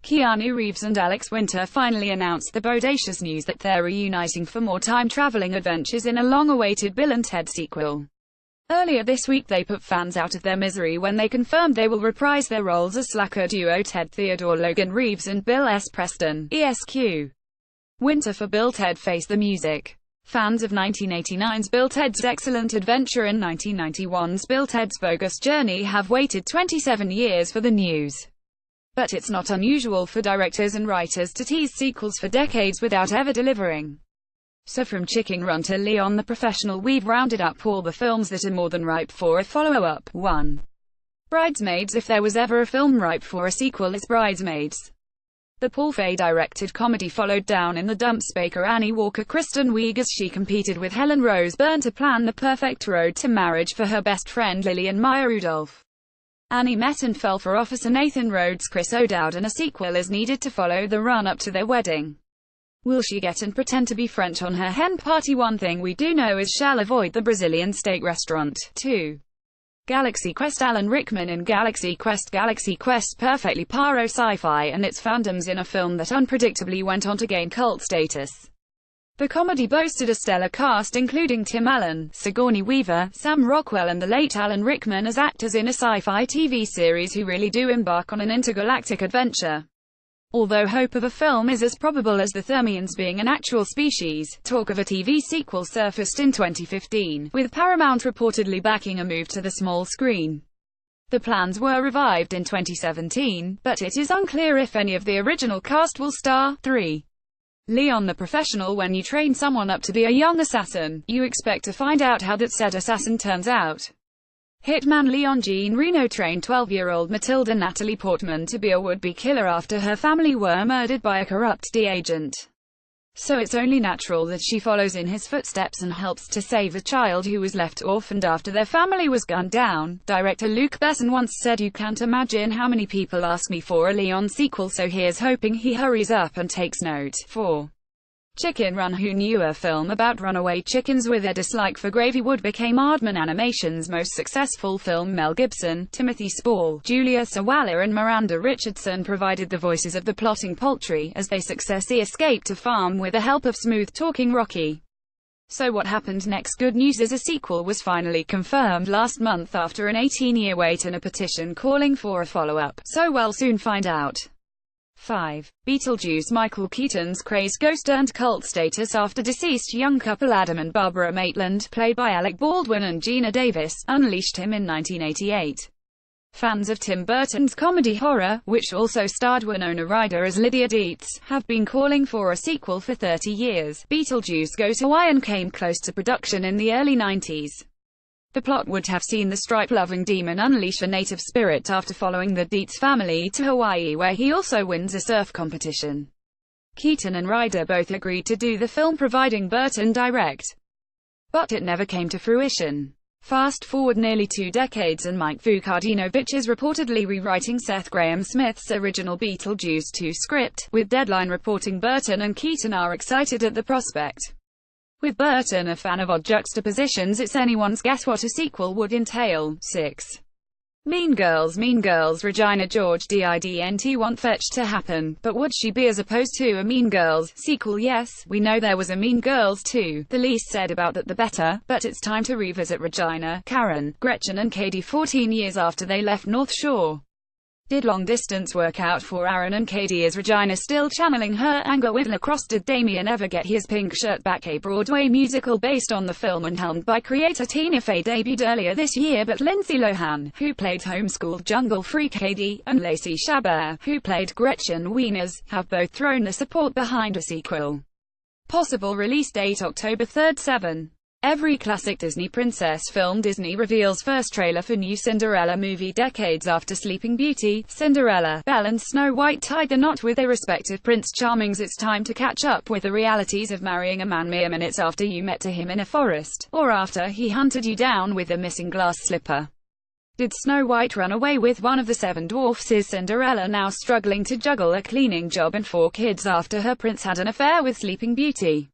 Keanu Reeves and Alex Winter finally announced the bodacious news that they're reuniting for more time-traveling adventures in a long-awaited Bill and Ted sequel. Earlier this week they put fans out of their misery when they confirmed they will reprise their roles as slacker duo Ted Theodore Logan Reeves and Bill S. Preston, ESQ. Winter for Bill Ted Face the Music. Fans of 1989's Bill Ted's Excellent Adventure and 1991's Bill Ted's Bogus Journey have waited 27 years for the news. But it's not unusual for directors and writers to tease sequels for decades without ever delivering. So from Chicken Run to Leon the Professional, we've rounded up all the films that are more than ripe for a follow-up. 1. Bridesmaids. If there was ever a film ripe for a sequel, it's Bridesmaids. The Paul Feig-directed comedy followed Down in the Dumps baker Annie Walker Kristen Wiig as she competed with Helen Rose Byrne to plan the perfect road to marriage for her best friend Lillian Maya Rudolph. Annie met and fell for Officer Nathan Rhodes' Chris O'Dowd, and a sequel is needed to follow the run-up to their wedding. Will she get and pretend to be French on her hen party? One thing we do know is she'll avoid the Brazilian steak restaurant. 2. Galaxy Quest. Alan Rickman in Galaxy Quest. Galaxy Quest perfectly paro sci-fi and its fandoms in a film that unpredictably went on to gain cult status. The comedy boasted a stellar cast including Tim Allen, Sigourney Weaver, Sam Rockwell and the late Alan Rickman as actors in a sci-fi TV series who really do embark on an intergalactic adventure. Although hope of a film is as probable as the Thermians being an actual species, talk of a TV sequel surfaced in 2015, with Paramount reportedly backing a move to the small screen. The plans were revived in 2017, but it is unclear if any of the original cast will star. 3. Leon the Professional. When you train someone up to be a young assassin, you expect to find out how that said assassin turns out. Hitman Leon Jean Reno trained 12-year-old Matilda Natalie Portman to be a would-be killer after her family were murdered by a corrupt DEA agent. So it's only natural that she follows in his footsteps and helps to save a child who was left orphaned after their family was gunned down. Director Luc Besson once said, "You can't imagine how many people ask me for a Leon sequel, so here's hoping he hurries up and takes note." 4. Chicken Run. Who knew a film about runaway chickens with a dislike for gravy would become Aardman Animation's most successful film? Mel Gibson, Timothy Spall, Julia Sawalha and Miranda Richardson provided the voices of the plotting poultry as they successfully escaped a farm with the help of smooth-talking Rocky. So what happened next? Good news is a sequel was finally confirmed last month after an 18-year wait and a petition calling for a follow-up. So we'll soon find out. 5. Beetlejuice. Michael Keaton's craze ghost earned cult status after deceased young couple Adam and Barbara Maitland, played by Alec Baldwin and Geena Davis, unleashed him in 1988. Fans of Tim Burton's comedy horror, which also starred Winona Ryder as Lydia Dietz, have been calling for a sequel for 30 years. Beetlejuice Goes Hawaiian came close to production in the early 90s. The plot would have seen the stripe-loving demon unleash a native spirit after following the Dietz family to Hawaii, where he also wins a surf competition. Keaton and Ryder both agreed to do the film providing Burton direct, but it never came to fruition. Fast forward nearly 2 decades and Mike Vukadinovich is reportedly rewriting Seth Grahame-Smith's original Beetlejuice 2 script, with Deadline reporting Burton and Keaton are excited at the prospect. With Burton a fan of odd juxtapositions, it's anyone's guess what a sequel would entail. 6. Mean Girls. Mean Girls. Regina George didn't want Fetch to happen, but would she be as opposed to a Mean Girls sequel? Yes, we know there was a Mean Girls 2. The least said about that the better, but it's time to revisit Regina, Karen, Gretchen and Katie 14 years after they left North Shore. Did long distance work out for Aaron and Katie? Is Regina still channeling her anger with lacrosse? Did Damien ever get his pink shirt back? A Broadway musical based on the film and helmed by creator Tina Fey debuted earlier this year, but Lindsay Lohan, who played homeschooled jungle freak Katie, and Lacey Chabert, who played Gretchen Wieners, have both thrown their support behind a sequel. Possible release date October 3, 7. Every classic Disney princess film. Disney reveals first trailer for new Cinderella movie. Decades after Sleeping Beauty, Cinderella, Belle and Snow White tied the knot with their respective Prince Charmings. It's time to catch up with the realities of marrying a man mere minutes after you met him in a forest, or after he hunted you down with a missing glass slipper. Did Snow White run away with one of the 7 dwarfs? Is Cinderella now struggling to juggle a cleaning job and 4 kids after her prince had an affair with Sleeping Beauty?